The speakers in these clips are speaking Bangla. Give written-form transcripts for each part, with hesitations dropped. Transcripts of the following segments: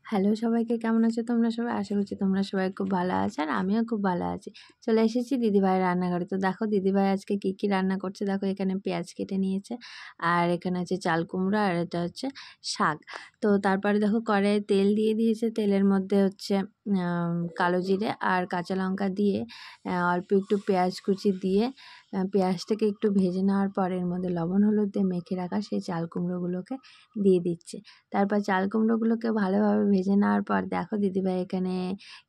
হ্যালো সবাইকে, কেমন আছো তোমরা সবাই? আশা করছি তোমরা সবাই খুব ভালো আছো আর আমিও খুব ভালো আছি। চলে এসেছি দিদিভাইয়ের রান্নাঘরে। তো দেখো দিদিভাই আজকে কী রান্না করছে। দেখো এখানে পেঁয়াজ কেটে নিয়েছে, আর এখানে হচ্ছে চাল কুমড়ো, আর এটা হচ্ছে শাক। তো তারপরে দেখো কড়াইয়ে তেল দিয়ে দিয়েছে। তেলের মধ্যে হচ্ছে কালো জিরে আর কাঁচা লঙ্কা দিয়ে অল্প একটু পেঁয়াজ কুচি দিয়ে পেঁয়াজটাকে একটু ভেজে নেওয়ার পর এর মধ্যে লবণ হলুদ দিয়ে মেখে রাখা সেই চাল কুমড়োগুলোকে দিয়ে দিচ্ছে। তারপর চাল কুমড়োগুলোকে ভালোভাবে ভেজে নেওয়ার পর দেখো দিদিভাই এখানে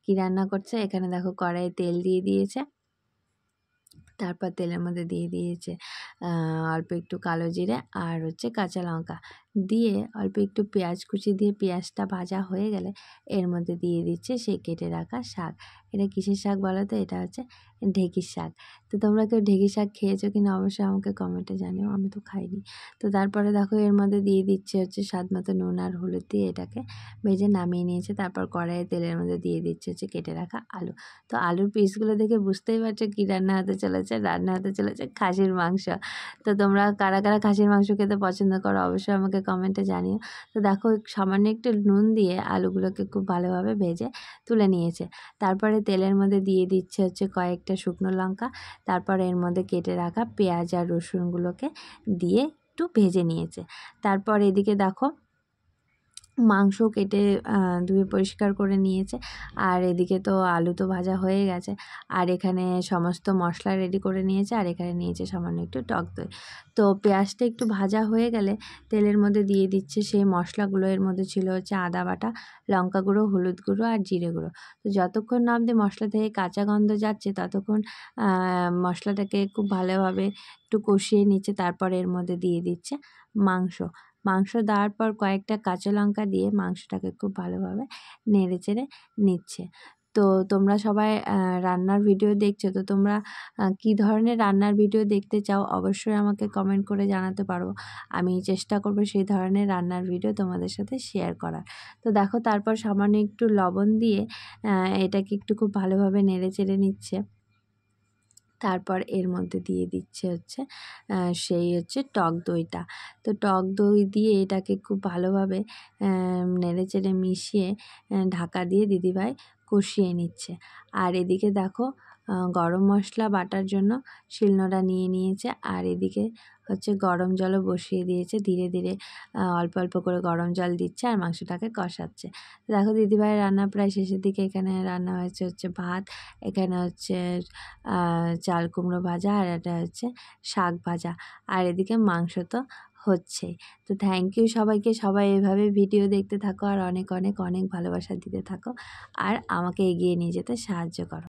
কী রান্না করছে। এখানে দেখো কড়াইয়ে তেল দিয়ে দিয়েছে, তারপর তেলের মধ্যে দিয়ে দিয়েছে অল্প একটু কালো জিরে আর হচ্ছে কাঁচা লঙ্কা দিয়ে অল্প একটু পেঁয়াজ কুচি দিয়ে পেঁয়াজটা ভাজা হয়ে গেলে এর মধ্যে দিয়ে দিচ্ছে সেই কেটে রাখা শাক। এটা কিসের শাক বলো তো? এটা হচ্ছে ঢেঁকির শাক। তো তোমরা কেউ ঢেঁকি শাক খেয়েছো কিনা অবশ্যই আমাকে কমেন্টে জানিও, আমি তো খাইনি। তো তারপরে দেখো এর মধ্যে দিয়ে দিচ্ছে হচ্ছে স্বাদ মতো নুন আর হলুদ দিয়ে এটাকে ভেজে নামিয়ে নিয়েছে। তারপর কড়াইয়ে তেলের মধ্যে দিয়ে দিচ্ছে হচ্ছে কেটে রাখা আলু। তো আলুর পিসগুলো দেখে বুঝতেই পারছো কী রান্না হতে চলেছে খাসির মাংস। তো তোমরা কারা কারা খাসির মাংস খেতে পছন্দ করো অবশ্যই আমাকে কমেন্টে জানিও। তো দেখো সামান্য একটু নুন দিয়ে আলুগুলোকে খুব ভালোভাবে ভেজে তুলে নিয়েছে। তারপরে তেলের মধ্যে দিয়ে দিচ্ছে হচ্ছে কয়েকটা শুকনো লঙ্কা, তারপর এর মধ্যে কেটে রাখা পেঁয়াজ আর রসুনগুলোকে দিয়ে একটু ভেজে নিয়েছে। তারপর এদিকে দেখো মাংস কেটে ধুয়ে পরিষ্কার করে নিয়েছে, আর এদিকে তো আলু তো ভাজা হয়ে গেছে, আর এখানে সমস্ত মশলা রেডি করে নিয়েছে, আর এখানে নিয়েছে সামান্য একটু টক দই। তো পেঁয়াজটা একটু ভাজা হয়ে গেলে তেলের মধ্যে দিয়ে দিচ্ছে সেই মশলাগুলো। এর মধ্যে ছিল হচ্ছে আদা বাটা, লঙ্কা গুঁড়ো, হলুদ গুঁড়ো আর জিরে গুঁড়ো। তো যতক্ষণ না অবধি মশলা থেকে কাঁচা গন্ধ যাচ্ছে ততক্ষণ মশলাটাকে খুব ভালোভাবে একটু কষিয়ে নিচ্ছে। তারপর এর মধ্যে দিয়ে দিচ্ছে মাংস দেওয়ার পর কয়েকটা কাঁচা লঙ্কা দিয়ে মাংসটাকে খুব ভালোভাবে নেড়ে চেড়ে নিচ্ছে। তো তোমরা সবাই রান্নার ভিডিও দেখছো, তো তোমরা কী ধরনের রান্নার ভিডিও দেখতে চাও অবশ্যই আমাকে কমেন্ট করে জানাতে পারো। আমি চেষ্টা করব সেই ধরনের রান্নার ভিডিও তোমাদের সাথে শেয়ার করার। তো দেখো তারপর সামান্য একটু লবণ দিয়ে এটাকে একটু খুব ভালোভাবে নেড়ে চেড়ে নিচ্ছে। তারপর এর মধ্যে দিয়ে দিচ্ছে হচ্ছে সেই হচ্ছে টক দইটা। তো টক দই দিয়ে এটাকে খুব ভালোভাবে নেড়েচেড়ে মিশিয়ে ঢাকা দিয়ে দিদিভাই কষিয়ে নিচ্ছে। আর এদিকে দেখো গরম মশলা বাটার জন্য শিলনোড়া নিয়ে নিয়েছে, আর এদিকে হচ্ছে গরম জলও বসিয়ে দিয়েছে। ধীরে ধীরে অল্প অল্প করে গরম জল দিচ্ছে আর মাংসটাকে কষাচ্ছে। দেখো দিদিভাইয়ের রান্না প্রায় শেষের দিকে। এখানে রান্না হয়েছে হচ্ছে ভাত, এখানে হচ্ছে চাল কুমড়ো ভাজা, আর এটা হচ্ছে শাক ভাজা, আর এদিকে মাংস তো হচ্ছেই। তো থ্যাংক ইউ সবাইকে। সবাই এভাবে ভিডিও দেখতে থাকো আর অনেক অনেক অনেক ভালোবাসা দিতে থাকো আর আমাকে এগিয়ে নিয়ে যেতে সাহায্য করো।